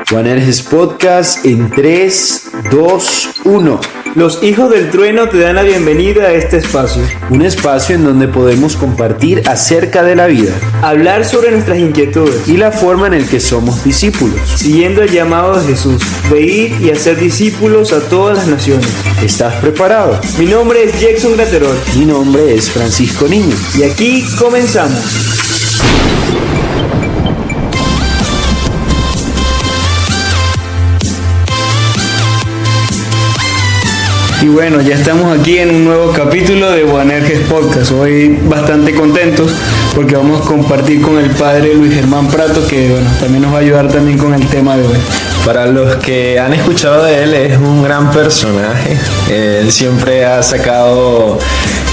Juanerges Podcast en 3, 2, 1. Los hijos del trueno te dan la bienvenida a este espacio. Un espacio en donde podemos compartir acerca de la vida, hablar sobre nuestras inquietudes y la forma en la que somos discípulos, siguiendo el llamado de Jesús, de ir y hacer discípulos a todas las naciones. ¿Estás preparado? Mi nombre es Jackson Graterol. Mi nombre es Francisco Niño. Y aquí comenzamos. Y bueno, ya estamos aquí en un nuevo capítulo de Juanerges Podcast. Hoy bastante contentos porque vamos a compartir con el padre Luis Germán Prato, que bueno, también nos va a ayudar también con el tema de hoy. Para los que han escuchado de él, es un gran personaje. Él siempre ha sacado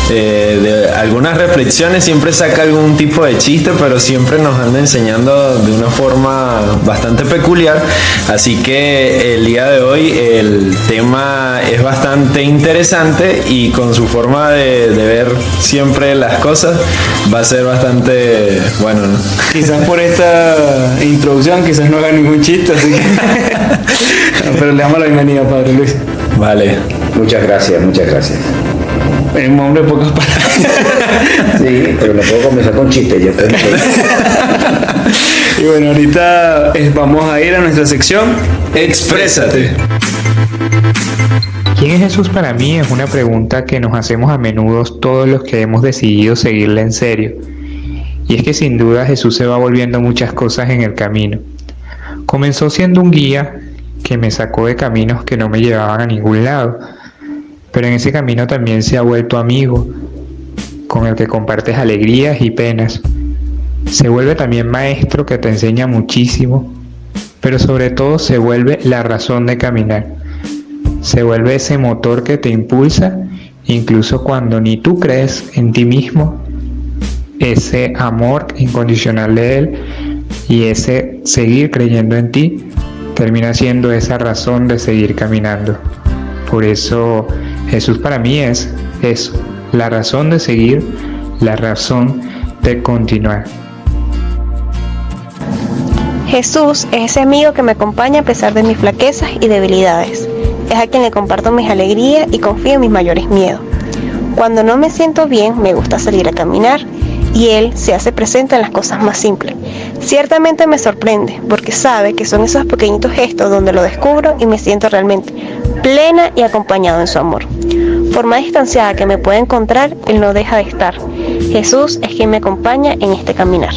de algunas reflexiones, siempre saca algún tipo de chiste, pero siempre nos anda enseñando de una forma bastante peculiar. Así que el día de hoy el tema es bastante interesante y con su forma de ver siempre las cosas va a ser bastante bueno, ¿no? Quizás por esta introducción quizás no haga ningún chiste, así que pero le damos la bienvenida, padre Luis. Vale. Muchas gracias. Es un hombre de pocas palabras. Sí, pero no puedo comenzar con chistes. Y bueno, ahorita vamos a ir a nuestra sección Exprésate. ¿Quién es Jesús para mí? Es una pregunta que nos hacemos a menudo todos los que hemos decidido seguirle en serio. Y es que sin duda Jesús se va volviendo muchas cosas en el camino. Comenzó siendo un guía que me sacó de caminos que no me llevaban a ningún lado. Pero en ese camino también se ha vuelto amigo, con el que compartes alegrías y penas. Se vuelve también maestro que te enseña muchísimo, pero sobre todo se vuelve la razón de caminar. Se vuelve ese motor que te impulsa, incluso cuando ni tú crees en ti mismo, ese amor incondicional de Él y ese seguir creyendo en ti, termina siendo esa razón de seguir caminando. Por eso Jesús para mí es eso, la razón de seguir, la razón de continuar. Jesús es ese amigo que me acompaña a pesar de mis flaquezas y debilidades. Es a quien le comparto mis alegrías y confío en mis mayores miedos. Cuando no me siento bien, me gusta salir a caminar y Él se hace presente en las cosas más simples. Ciertamente me sorprende porque sabe que son esos pequeñitos gestos donde lo descubro y me siento realmente plena y acompañado en su amor. Por más distanciada que me pueda encontrar, Él no deja de estar. Jesús es quien me acompaña en este caminar.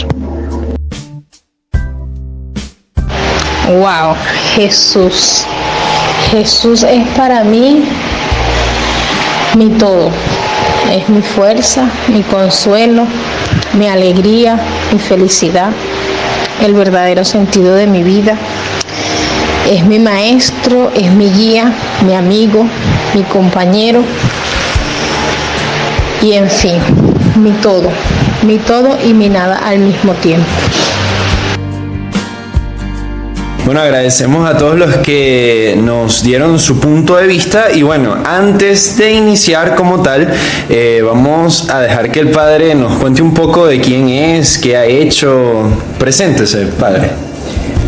Wow, Jesús. Jesús es para mí mi todo. Es mi fuerza, mi consuelo, mi alegría, mi felicidad, el verdadero sentido de mi vida. Es mi maestro, es mi guía, mi amigo, mi compañero y en fin, mi todo y mi nada al mismo tiempo. Bueno, agradecemos a todos los que nos dieron su punto de vista y bueno, antes de iniciar como tal, vamos a dejar que el padre nos cuente un poco de quién es, qué ha hecho. Preséntese, padre.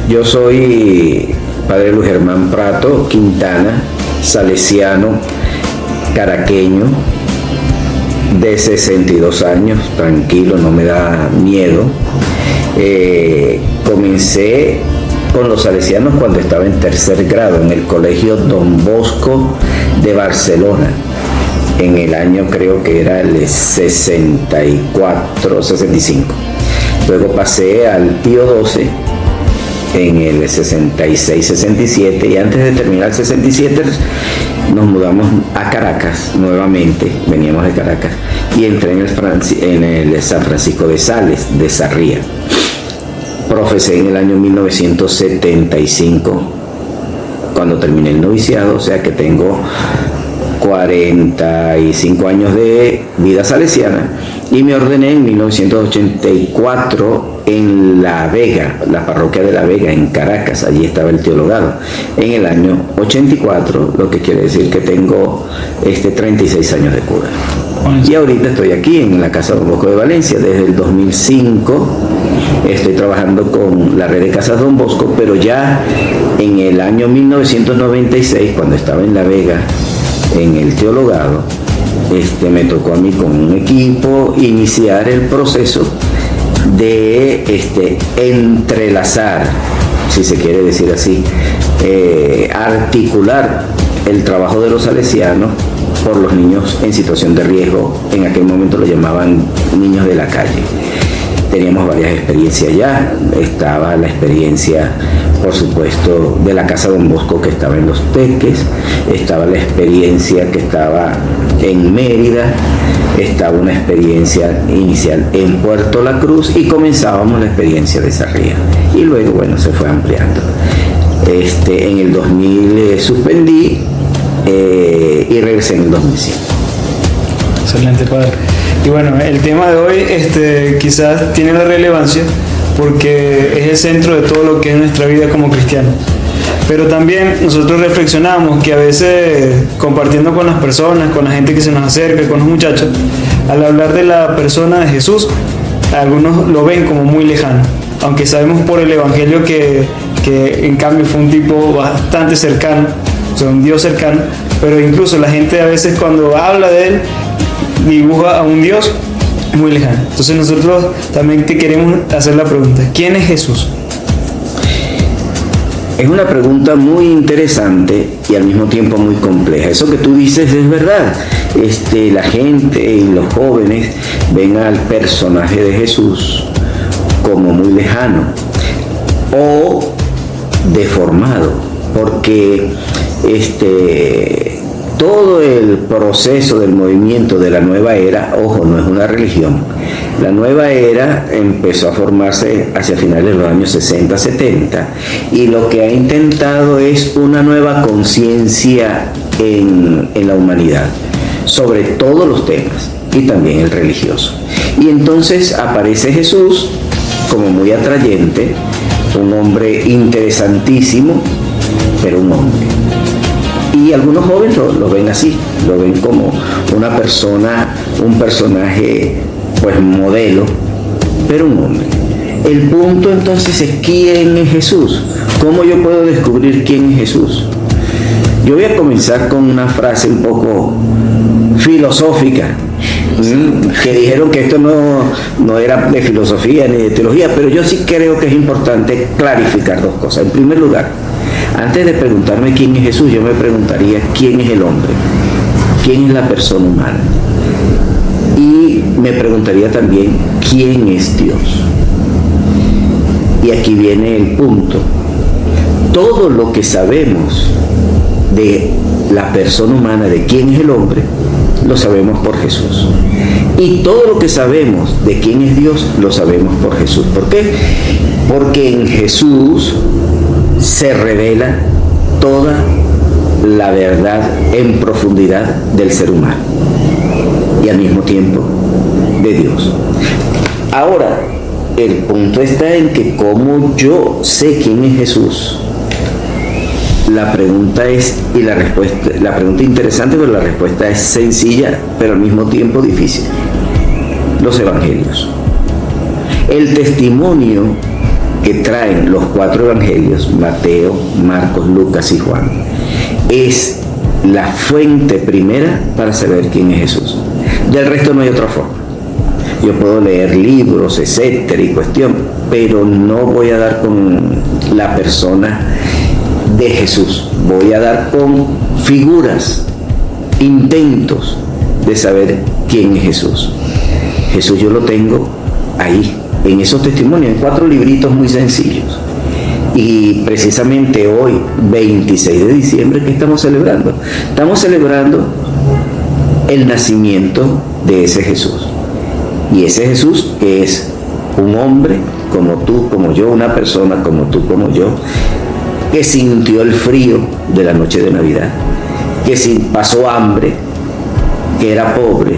Yo soy padre Luis Germán Prato Quintana, salesiano, caraqueño, de 62 años, tranquilo, no me da miedo. Comencé con los salesianos cuando estaba en tercer grado en el colegio Don Bosco de Barcelona, en el año creo que era el 64, 65. Luego pasé al Pío XII en el 66, 67 y antes de terminar el 67 nos mudamos a Caracas nuevamente, veníamos de Caracas y entré en el San Francisco de Sales, de Sarria. Profesé en el año 1975 cuando terminé el noviciado, o sea que tengo 45 años de vida salesiana y me ordené en 1984 en La Vega, la parroquia de La Vega, en Caracas. Allí estaba el teologado. En el año 84, lo que quiere decir que tengo 36 años de cura. Y ahorita estoy aquí en la Casa Don Bosco de Valencia desde el 2005. Estoy trabajando con la red de Casas Don Bosco, pero ya en el año 1996, cuando estaba en La Vega, en el teologado, me tocó a mí con un equipo iniciar el proceso de entrelazar, si se quiere decir así, articular el trabajo de los salesianos por los niños en situación de riesgo. En aquel momento lo llamaban niños de la calle. Teníamos varias experiencias ya. Estaba la experiencia, por supuesto, de la Casa Don Bosco, que estaba en Los Teques. Estaba la experiencia que estaba en Mérida. Estaba una experiencia inicial en Puerto La Cruz y comenzábamos la experiencia de Sarria. Y luego, bueno, se fue ampliando. En el 2000 suspendí y regresé en el 2005. Excelente, padre. Y bueno, el tema de hoy quizás tiene la relevancia porque es el centro de todo lo que es nuestra vida como cristianos. Pero también nosotros reflexionamos que a veces, compartiendo con las personas, con la gente que se nos acerca, con los muchachos, al hablar de la persona de Jesús, algunos lo ven como muy lejano, aunque sabemos por el Evangelio que en cambio fue un tipo bastante cercano, o sea, un Dios cercano. Pero incluso la gente a veces, cuando habla de él, dibuja a un Dios muy lejano. Entonces nosotros también te queremos hacer la pregunta: ¿quién es Jesús? Es una pregunta muy interesante y al mismo tiempo muy compleja. Eso que tú dices es verdad. La gente y los jóvenes ven al personaje de Jesús como muy lejano o deformado, porque todo el proceso del movimiento de la nueva era, ojo, no es una religión. La nueva era empezó a formarse hacia finales de los años 60, 70, y lo que ha intentado es una nueva conciencia en la humanidad, sobre todos los temas, y también el religioso. Y entonces aparece Jesús como muy atrayente, un hombre interesantísimo, pero un hombre. Y algunos jóvenes lo ven así, lo ven como una persona, un personaje pues modelo, pero un hombre. El punto entonces es: ¿quién es Jesús? ¿Cómo yo puedo descubrir quién es Jesús? Yo voy a comenzar con una frase un poco filosófica, que dijeron que esto no era de filosofía ni de teología, pero yo sí creo que es importante clarificar dos cosas. En primer lugar, antes de preguntarme quién es Jesús, yo me preguntaría quién es el hombre, quién es la persona humana. Y me preguntaría también quién es Dios. Y aquí viene el punto. Todo lo que sabemos de la persona humana, de quién es el hombre, lo sabemos por Jesús. Y todo lo que sabemos de quién es Dios, lo sabemos por Jesús. ¿Por qué? Porque en Jesús se revela toda la verdad en profundidad del ser humano y al mismo tiempo de Dios. Ahora, el punto está en que como yo sé quién es Jesús, la pregunta es, y la pregunta interesante, pero la respuesta es sencilla, pero al mismo tiempo difícil. Los evangelios. El testimonio que traen los 4 evangelios, Mateo, Marcos, Lucas y Juan, es la fuente primera para saber quién es Jesús. Del resto no hay otra forma. Yo puedo leer libros, etcétera, y cuestión, pero no voy a dar con la persona de Jesús. Voy a dar con figuras, intentos de saber quién es Jesús. Jesús yo lo tengo ahí, en esos testimonios, en 4 libritos muy sencillos. Y precisamente hoy, 26 de diciembre, ¿qué estamos celebrando? Estamos celebrando el nacimiento de ese Jesús. Y ese Jesús que es un hombre como tú, como yo, una persona como tú, como yo, que sintió el frío de la noche de Navidad, que pasó hambre, que era pobre,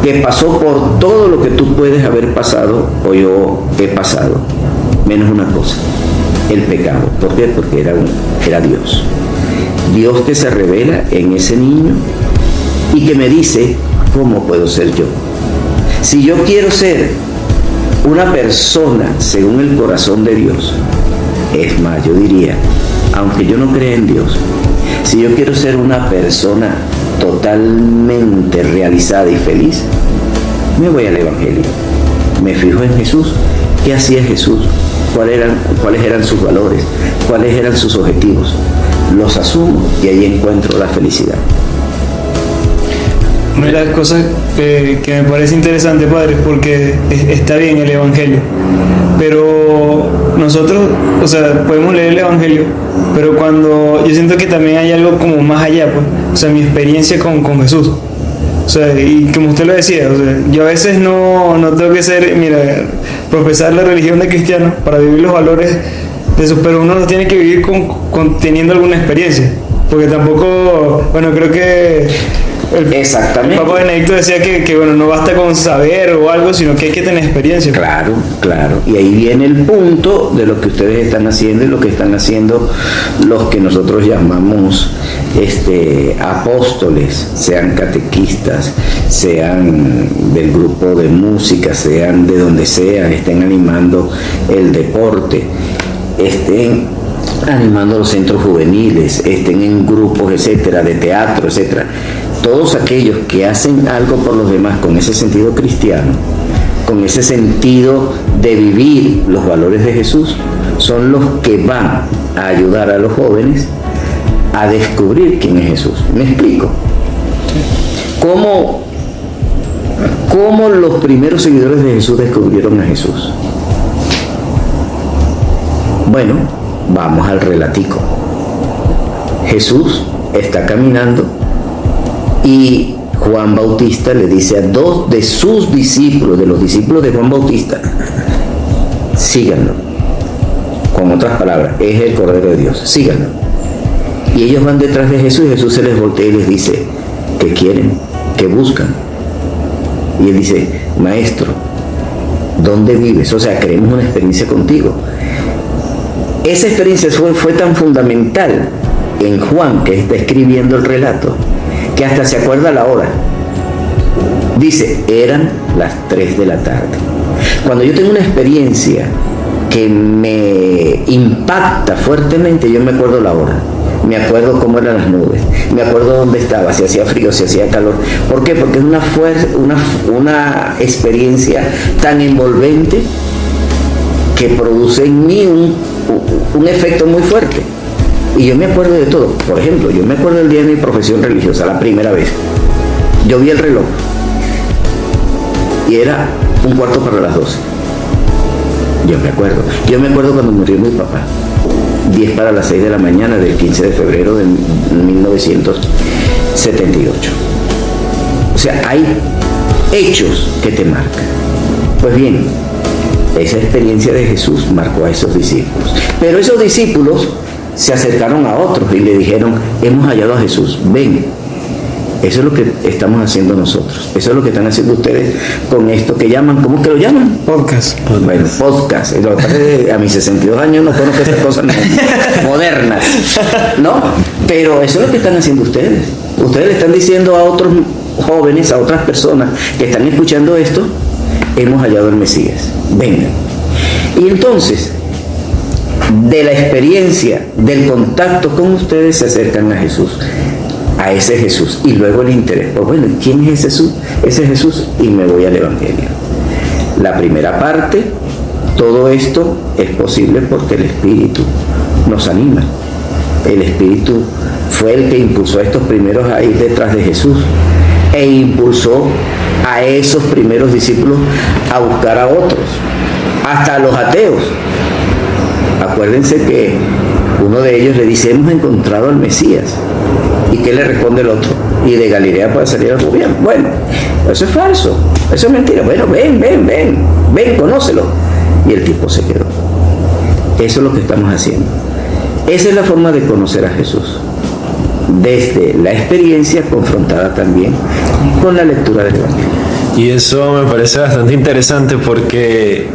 que pasó por todo lo que tú puedes haber pasado o yo he pasado, menos una cosa, el pecado. ¿Por qué? Porque era Dios. Dios que se revela en ese niño y que me dice, ¿cómo puedo ser yo? Si yo quiero ser una persona según el corazón de Dios, es más, yo diría, aunque yo no crea en Dios, si yo quiero ser una persona totalmente realizada y feliz, me voy al Evangelio, me fijo en Jesús. ¿Qué hacía Jesús? ¿Cuáles eran sus valores? ¿Cuáles eran sus objetivos? Los asumo y ahí encuentro la felicidad. Una de las cosas que me parece interesante, padre, porque está bien el Evangelio, pero nosotros, o sea, podemos leer el Evangelio, pero cuando yo siento que también hay algo como más allá, pues, o sea, mi experiencia con Jesús. O sea, y como usted lo decía, o sea, yo a veces no tengo que ser, mira, profesar la religión de cristiano para vivir los valores de eso, pero uno los tiene que vivir teniendo alguna experiencia, porque tampoco, bueno, creo que Exactamente. el Papa Benedicto decía que bueno, no basta con saber o algo, sino que hay que tener experiencia. Claro, claro. Y ahí viene el punto de lo que ustedes están haciendo y lo que están haciendo los que nosotros llamamos apóstoles, sean catequistas, sean del grupo de música, sean de donde sean, estén animando el deporte, estén animando los centros juveniles, estén en grupos, etcétera, de teatro, etcétera. Todos aquellos que hacen algo por los demás con ese sentido cristiano, con ese sentido de vivir los valores de Jesús, son los que van a ayudar a los jóvenes a descubrir quién es Jesús. ¿Me explico? ¿Cómo los primeros seguidores de Jesús descubrieron a Jesús? Bueno, vamos al relatico. Jesús está caminando y Juan Bautista le dice a dos de sus discípulos, de los discípulos de Juan Bautista, síganlo. Con otras palabras, es el Cordero de Dios, síganlo. Y ellos van detrás de Jesús y Jesús se les voltea y les dice, ¿qué quieren? ¿Qué buscan? Y él dice, maestro, ¿dónde vives? O sea, queremos una experiencia contigo. Esa experiencia fue tan fundamental en Juan, que está escribiendo el relato, que hasta se acuerda la hora. Dice, eran las 3 de la tarde. Cuando yo tengo una experiencia que me impacta fuertemente, yo me acuerdo la hora, me acuerdo cómo eran las nubes, me acuerdo dónde estaba, si hacía frío, si hacía calor. ¿Por qué? Porque es una experiencia tan envolvente que produce en mí un efecto muy fuerte. Y yo me acuerdo de todo. Por ejemplo, yo me acuerdo del día de mi profesión religiosa, la primera vez. Yo vi el reloj y era 11:45. Yo me acuerdo. Yo me acuerdo cuando murió mi papá. 6:10 de la mañana del 15 de febrero de 1978. O sea, hay hechos que te marcan. Pues bien, esa experiencia de Jesús marcó a esos discípulos. Pero esos discípulos se acercaron a otros y le dijeron, hemos hallado a Jesús, ven. Eso es lo que estamos haciendo nosotros. Eso es lo que están haciendo ustedes con esto que llaman, ¿cómo es que lo llaman? Podcast. Bueno, podcast. Lo que pasa es que a mis 62 años no conozco esas cosas modernas, ¿no? Pero eso es lo que están haciendo ustedes. Ustedes le están diciendo a otros jóvenes, a otras personas que están escuchando esto, hemos hallado al Mesías, vengan. Y entonces, de la experiencia, del contacto con ustedes, se acercan a Jesús, a ese Jesús, y luego el interés, pues bueno, ¿quién es Jesús? Ese Jesús, y me voy al Evangelio. La primera parte, todo esto es posible porque el Espíritu nos anima. El Espíritu fue el que impulsó a estos primeros a ir detrás de Jesús, e impulsó a esos primeros discípulos a buscar a otros, hasta a los ateos. Acuérdense que uno de ellos le dice, hemos encontrado al Mesías. ¿Y qué le responde el otro? Y de Galilea puede salir al gobierno. Bueno, eso es falso, eso es mentira. Bueno, ven, conócelo. Y el tipo se quedó. Eso es lo que estamos haciendo. Esa es la forma de conocer a Jesús. Desde la experiencia confrontada también con la lectura del Evangelio. Y eso me parece bastante interesante porque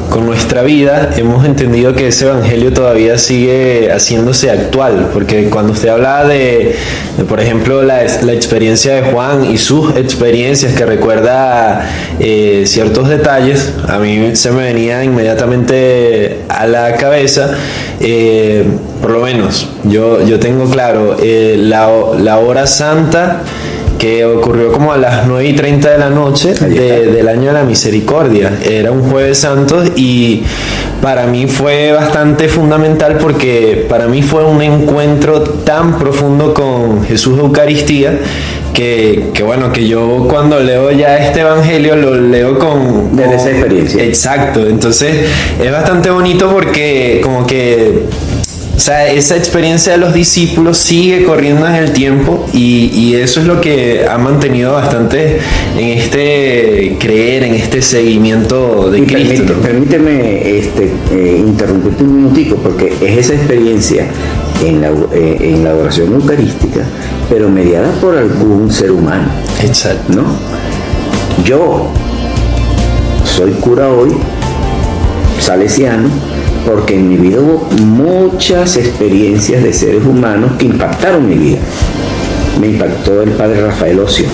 con nuestra vida hemos entendido que ese evangelio todavía sigue haciéndose actual, porque cuando usted hablaba de, por ejemplo, la experiencia de Juan y sus experiencias, que recuerda ciertos detalles, a mí se me venía inmediatamente a la cabeza, por lo menos yo tengo claro la hora santa que ocurrió como a las 9:30 de la noche del año de la misericordia. Era un jueves santo y para mí fue bastante fundamental porque para mí fue un encuentro tan profundo con Jesús Eucaristía que bueno, que yo cuando leo ya este evangelio lo leo con Desde esa experiencia. Exacto, entonces es bastante bonito porque como que, o sea, esa experiencia de los discípulos sigue corriendo en el tiempo y eso es lo que ha mantenido bastante en este creer, en este seguimiento de Cristo. Permíteme interrumpirte un minutico, porque es esa experiencia en la oración eucarística, pero mediada por algún ser humano. Exacto. ¿No? Yo soy cura hoy, salesiano, porque en mi vida hubo muchas experiencias de seres humanos que impactaron mi vida. Me impactó el padre Rafael Ocio,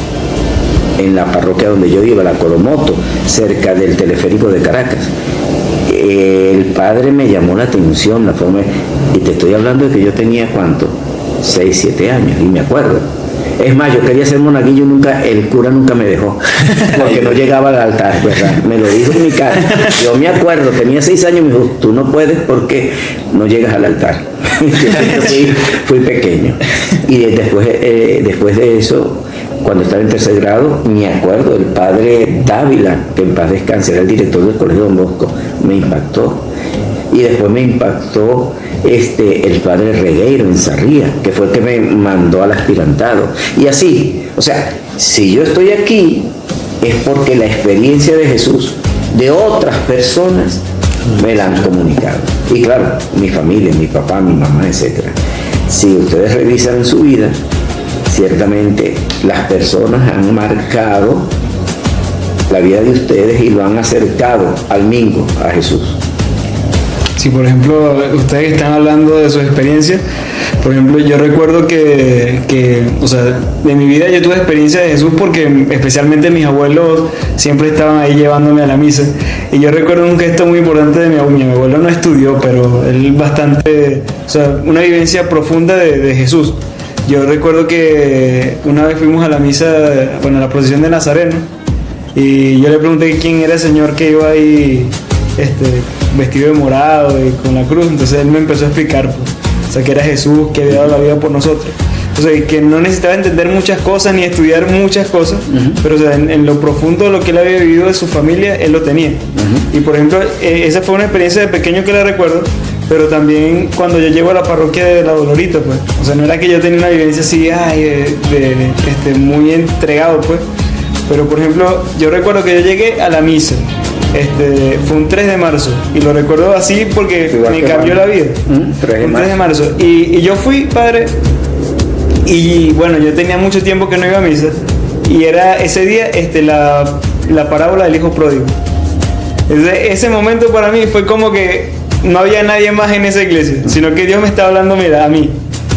en la parroquia donde yo iba, la Colomoto, cerca del teleférico de Caracas. El padre me llamó la atención, la forma, y te estoy hablando de que yo tenía, ¿cuánto? 6, 7 años, y me acuerdo. Es más, yo quería ser monaguillo, el cura nunca me dejó, porque no llegaba al altar, ¿verdad? Me lo dijo en mi cara. Yo me acuerdo, tenía 6 años, me dijo, tú no puedes porque no llegas al altar. fui pequeño. Y después de eso, cuando estaba en 3er grado, me acuerdo, el padre Dávila, que en paz descanse, era el director del Colegio Don Bosco, me impactó. Y después me impactó el padre Regueiro en Sarría, que fue el que me mandó al aspirantado. Y así, o sea, si yo estoy aquí, es porque la experiencia de Jesús, de otras personas, me la han comunicado. Y claro, mi familia, mi papá, mi mamá, etc. Si ustedes revisan su vida, ciertamente las personas han marcado la vida de ustedes y lo han acercado al mingo, a Jesús. Si por ejemplo ustedes están hablando de sus experiencias, por ejemplo yo recuerdo que o sea, de mi vida yo tuve experiencia de Jesús porque especialmente mis abuelos siempre estaban ahí llevándome a la misa, y yo recuerdo un gesto muy importante de mi abuelo no estudió, pero él bastante, o sea, una vivencia profunda de Jesús. Yo recuerdo que una vez fuimos a la misa, bueno, a la procesión de Nazareno, y yo le pregunté quién era el señor que iba ahí vestido de morado y con la cruz. Entonces él me empezó a explicar, pues, o sea, que era Jesús, que había dado la vida por nosotros. O sea, que no necesitaba entender muchas cosas ni estudiar muchas cosas, pero o sea, en lo profundo de lo que él había vivido de su familia, él lo tenía. Y por ejemplo, esa fue una experiencia de pequeño que la recuerdo, pero también cuando yo llego a la parroquia de la Dolorita, pues, o sea, no era que yo tenía una vivencia así, muy entregado, pues, pero por ejemplo, yo recuerdo que yo llegué a la misa. Fue un 3 de marzo y lo recuerdo así porque me cambió la vida. 3 de marzo. Y yo fui, padre, y bueno, yo tenía mucho tiempo que no iba a misa, y era ese día la parábola del hijo pródigo. Ese momento para mí fue como que no había nadie más en esa iglesia, sino que Dios me estaba hablando, mira, a mí.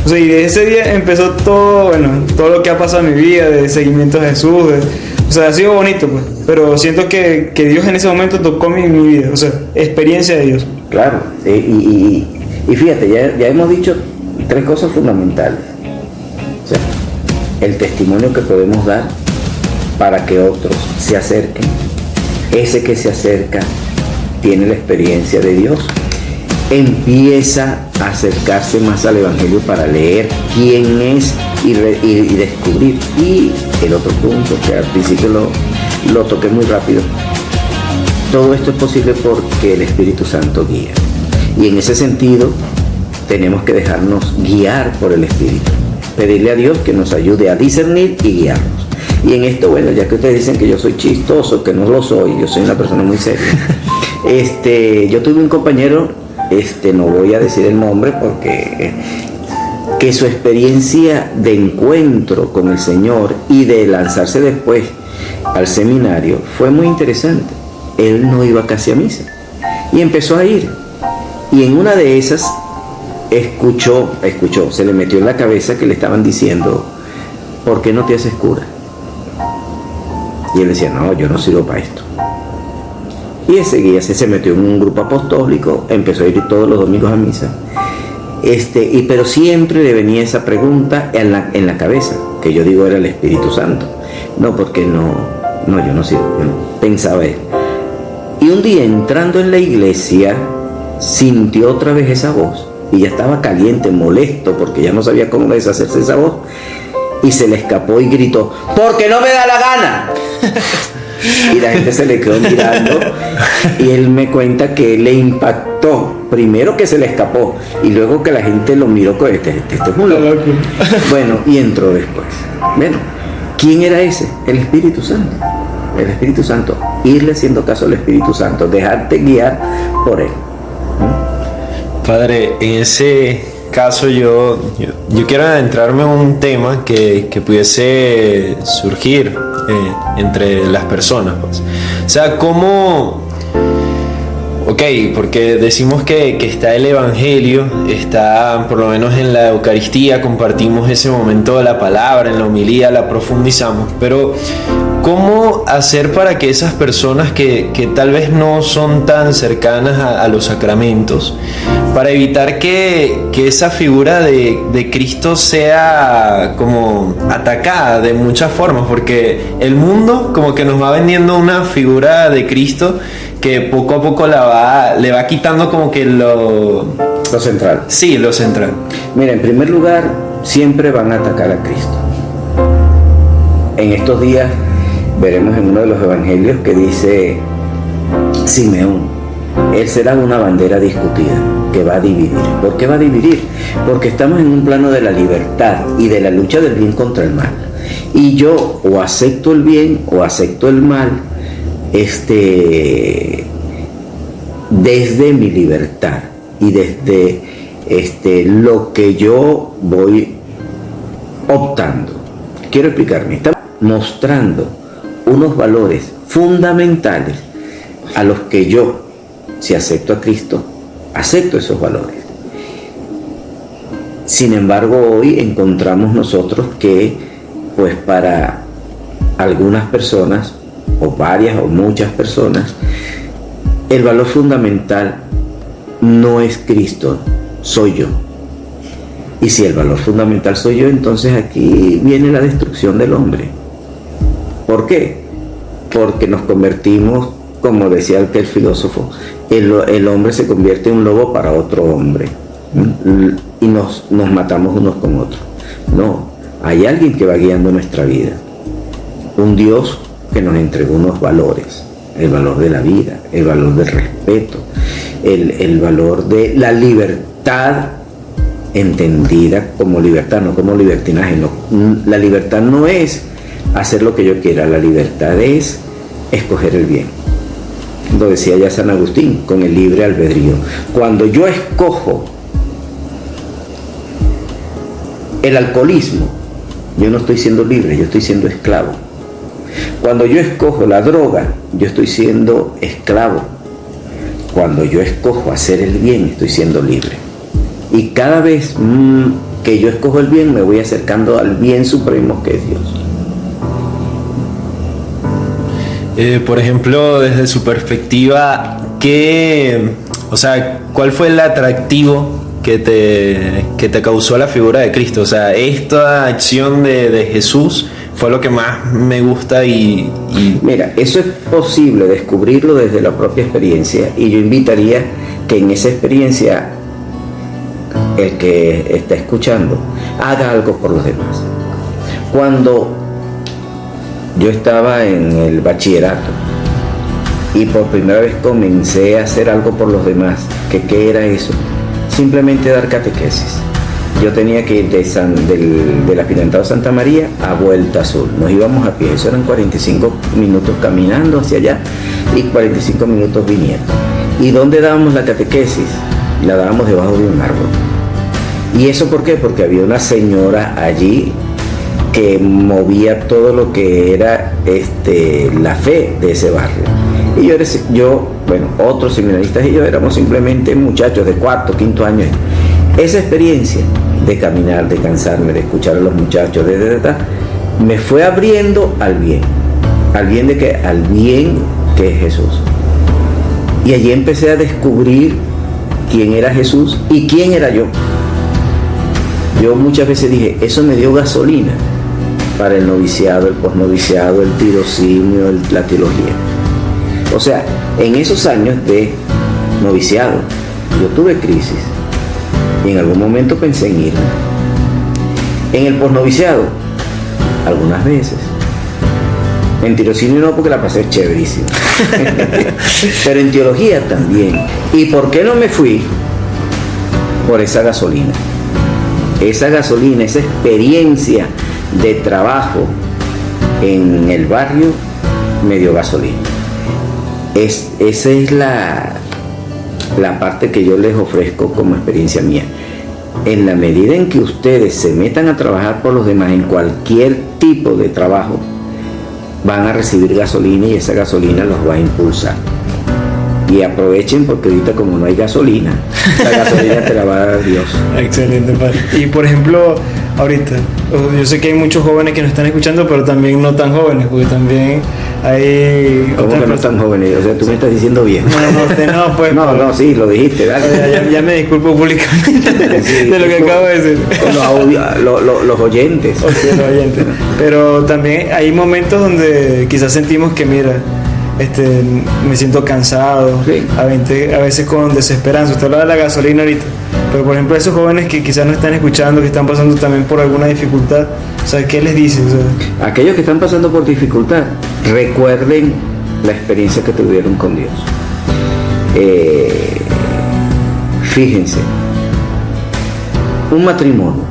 O sea, y de ese día empezó todo lo que ha pasado en mi vida, de seguimiento a Jesús, o sea, ha sido bonito, pues, pero siento que Dios en ese momento tocó mi vida, o sea, experiencia de Dios. Claro, y fíjate, ya hemos dicho 3 cosas fundamentales. O sea, el testimonio que podemos dar para que otros se acerquen. Ese que se acerca tiene la experiencia de Dios, empieza a acercarse más al Evangelio para leer quién es y descubrir. Y el otro punto, que al principio lo toqué muy rápido, todo esto es posible porque el Espíritu Santo guía. Y en ese sentido tenemos que dejarnos guiar por el Espíritu, pedirle a Dios que nos ayude a discernir y guiarnos. Y en esto, bueno, ya que ustedes dicen que yo soy chistoso, que no lo soy, yo soy una persona muy seria. Yo tuve un compañero, no voy a decir el nombre porque que su experiencia de encuentro con el Señor y de lanzarse después al seminario fue muy interesante. Él no iba casi a misa y empezó a ir. Y en una de esas escuchó, se le metió en la cabeza que le estaban diciendo, ¿por qué no te haces cura? Y él decía, no, yo no sirvo para esto. Y enseguida se metió en un grupo apostólico, empezó a ir todos los domingos a misa. Pero siempre le venía esa pregunta en la cabeza, que yo digo era el Espíritu Santo. No, porque yo no sirvo, yo no pensaba él. Y un día entrando en la iglesia, sintió otra vez esa voz, y ya estaba caliente, molesto, porque ya no sabía cómo deshacerse de esa voz, y se le escapó y gritó, ¡porque no me da la gana! Y la gente se le quedó mirando, y él me cuenta que le impactó, primero que se le escapó, y luego que la gente lo miró con esto es un loco. Bueno, y entró después. Bueno, ¿quién era ese? El Espíritu Santo. El Espíritu Santo. Irle haciendo caso al Espíritu Santo, dejarte guiar por él. Padre, en ese caso yo quiero adentrarme en un tema que pudiese surgir entre las personas, pues. O sea, ¿cómo? Ok, porque decimos que está el Evangelio, está por lo menos en la Eucaristía, compartimos ese momento de la palabra, en la homilía la profundizamos, pero ¿cómo hacer para que esas personas que tal vez no son tan cercanas a los sacramentos, para evitar que esa figura de Cristo sea como atacada de muchas formas? Porque el mundo como que nos va vendiendo una figura de Cristo que poco a poco le va quitando como que lo central. Sí, lo central. Mira, en primer lugar, siempre van a atacar a Cristo. En estos días veremos en uno de los evangelios que dice Simeón, él será una bandera discutida que va a dividir. ¿Por qué va a dividir? Porque estamos en un plano de la libertad y de la lucha del bien contra el mal. Y yo o acepto el bien o acepto el mal, desde mi libertad y desde lo que yo voy optando. Quiero explicarme. Estamos mostrando unos valores fundamentales a los que yo, si acepto a Cristo, acepto esos valores. Sin embargo, hoy encontramos nosotros que, pues para algunas personas, o varias o muchas personas, el valor fundamental no es Cristo, soy yo. Y si el valor fundamental soy yo, entonces aquí viene la destrucción del hombre. ¿Por qué? Porque nos convertimos, como decía aquel filósofo, el hombre se convierte en un lobo para otro hombre, y nos matamos unos con otros. No, hay alguien que va guiando nuestra vida, un Dios que nos entregó unos valores, el valor de la vida, el valor del respeto, el valor de la libertad, entendida como libertad, no como libertinaje. No, la libertad no es hacer lo que yo quiera, la libertad es escoger el bien. Lo decía ya San Agustín, con el libre albedrío. Cuando yo escojo el alcoholismo, yo no estoy siendo libre, yo estoy siendo esclavo. Cuando yo escojo la droga, yo estoy siendo esclavo. Cuando yo escojo hacer el bien, estoy siendo libre. Y cada vez que yo escojo el bien, me voy acercando al bien supremo que es Dios. Por ejemplo, desde su perspectiva, ¿cuál fue el atractivo que te causó la figura de Cristo? O sea, esta acción de Jesús fue lo que más me gusta y... Mira, eso es posible descubrirlo desde la propia experiencia, y yo invitaría que en esa experiencia el que está escuchando haga algo por los demás. Cuando yo estaba en el bachillerato y por primera vez comencé a hacer algo por los demás, ¿qué era eso? Simplemente dar catequesis. Yo tenía que ir del Aspirantado Santa María a Vuelta Azul. Nos íbamos a pie, eso eran 45 minutos caminando hacia allá y 45 minutos viniendo. ¿Y dónde dábamos la catequesis? La dábamos debajo de un árbol. ¿Y eso por qué? Porque había una señora allí que movía todo lo que era la fe de ese barrio. Y otros seminaristas y yo éramos simplemente muchachos de cuarto, quinto año. Esa experiencia de caminar, de cansarme, de escuchar a los muchachos, me fue abriendo al bien. ¿Al bien de qué? Al bien que es Jesús. Y allí empecé a descubrir quién era Jesús y quién era yo. Yo muchas veces dije, eso me dio gasolina para el noviciado, el posnoviciado, el tirocinio, la teología. O sea, en esos años de noviciado, yo tuve crisis y en algún momento pensé en irme. En el posnoviciado, algunas veces. En tirocinio no, porque la pasé chéverísima. Pero en teología también. ¿Y por qué no me fui? Por esa gasolina. Esa gasolina, esa experiencia de trabajo en el barrio me dio gasolina. Esa es la parte que yo les ofrezco como experiencia mía. En la medida en que ustedes se metan a trabajar por los demás en cualquier tipo de trabajo, van a recibir gasolina y esa gasolina los va a impulsar. Y aprovechen, porque ahorita como no hay gasolina, la gasolina te la va a dar Dios. Excelente, padre. Y por ejemplo, ahorita, yo sé que hay muchos jóvenes que nos están escuchando, pero también no tan jóvenes, porque también hay... ¿Cómo que no tan jóvenes? O sea, tú me estás diciendo bien. Pues... No, sí, lo dijiste, dale. Ya me disculpo públicamente sí, de lo que acabo de decir. Los oyentes. Okay, los oyentes. Pero también hay momentos donde quizás sentimos que, mira, me siento cansado, sí. A veces con desesperanza. Usted habla de la gasolina ahorita, pero por ejemplo esos jóvenes que quizás no están escuchando, que están pasando también por alguna dificultad, o sea, ¿qué les dices? O sea, aquellos que están pasando por dificultad, recuerden la experiencia que tuvieron con Dios. Fíjense, un matrimonio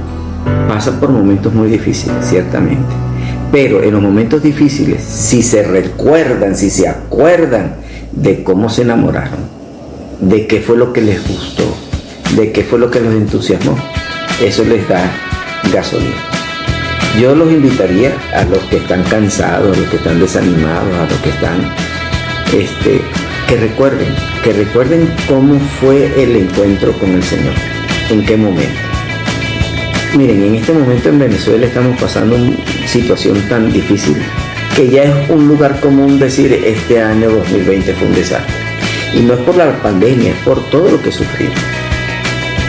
pasa por momentos muy difíciles, ciertamente. Pero en los momentos difíciles, si se recuerdan, si se acuerdan de cómo se enamoraron, de qué fue lo que les gustó, de qué fue lo que los entusiasmó, eso les da gasolina. Yo los invitaría a los que están cansados, a los que están desanimados, a los que están, que recuerden cómo fue el encuentro con el Señor, en qué momento. Miren, en este momento en Venezuela estamos pasando una situación tan difícil que ya es un lugar común decir este año 2020 fue un desastre. Y no es por la pandemia, es por todo lo que sufrimos.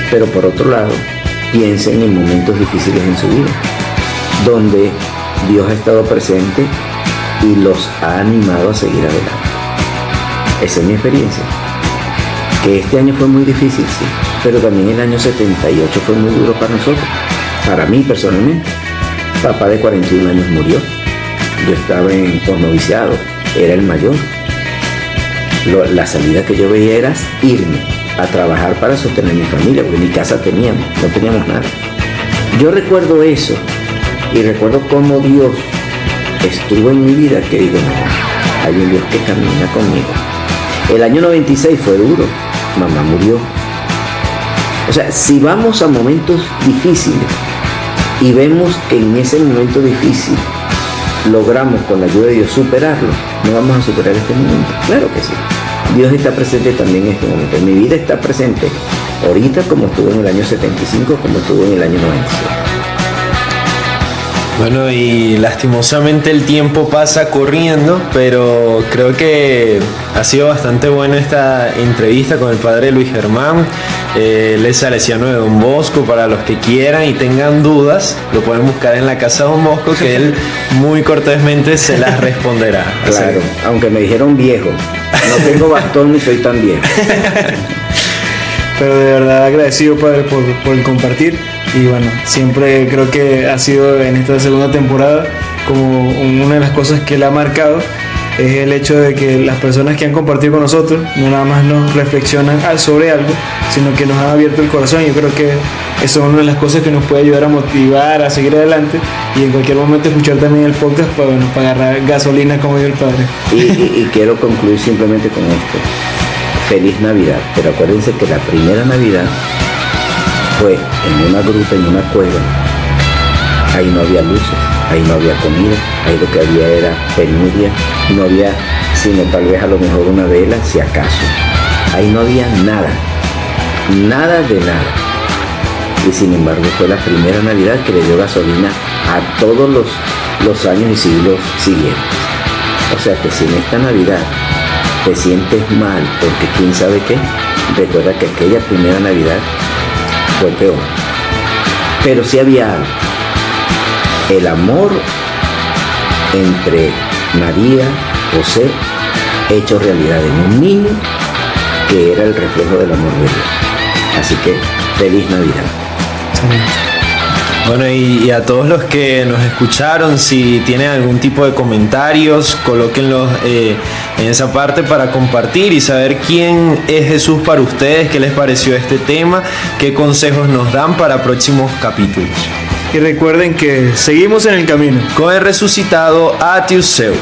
Pero por otro lado, piensen en momentos difíciles en su vida, donde Dios ha estado presente y los ha animado a seguir adelante. Esa es mi experiencia. Que este año fue muy difícil, sí, pero también el año 78 fue muy duro para nosotros. Para mí personalmente, papá de 41 años murió. Yo estaba en posnoviciado, era el mayor. La salida que yo veía era irme a trabajar para sostener mi familia, porque ni casa teníamos, no teníamos nada. Yo recuerdo eso y recuerdo cómo Dios estuvo en mi vida, que digo, no, hay un Dios que camina conmigo. El año 96 fue duro, mamá murió. O sea, si vamos a momentos difíciles y vemos que en ese momento difícil logramos con la ayuda de Dios superarlo, no vamos a superar este momento. Claro que sí. Dios está presente también en este momento. Mi vida está presente ahorita como estuvo en el año 75, como estuvo en el año 97. Bueno, y lastimosamente el tiempo pasa corriendo, pero creo que ha sido bastante buena esta entrevista con el padre Luis Germán. Él es salesiano de Don Bosco. Para los que quieran y tengan dudas, lo pueden buscar en la casa de Don Bosco, que él muy cortésmente se las responderá. Claro, aunque me dijeron viejo, no tengo bastón ni soy tan viejo. Pero de verdad agradecido, padre, por el compartir. Y bueno, siempre creo que ha sido en esta segunda temporada como una de las cosas que le ha marcado es el hecho de que las personas que han compartido con nosotros no nada más nos reflexionan sobre algo, sino que nos han abierto el corazón. Y yo creo que eso es una de las cosas que nos puede ayudar a motivar, a seguir adelante y en cualquier momento escuchar también el podcast para agarrar gasolina, como dijo el padre. Y quiero concluir simplemente con esto. Feliz Navidad, pero acuérdense que la primera Navidad fue en una gruta, en una cueva. Ahí no había luces. ahí no había comida, ahí lo que había era penuria, no había sino tal vez a lo mejor una vela, si acaso. Ahí no había nada, nada de nada. Y sin embargo fue la primera Navidad que le dio gasolina a todos los años y siglos siguientes. O sea que si en esta Navidad te sientes mal porque quién sabe qué, recuerda que aquella primera Navidad fue peor. Pero sí había algo. El amor entre María, José, hecho realidad en un niño que era el reflejo del amor de Dios. Así que feliz Navidad. Bueno, y a todos los que nos escucharon, si tienen algún tipo de comentarios, colóquenlos en esa parte para compartir y saber quién es Jesús para ustedes, qué les pareció este tema, qué consejos nos dan para próximos capítulos. Y recuerden que seguimos en el camino. Con el resucitado Atius Seu.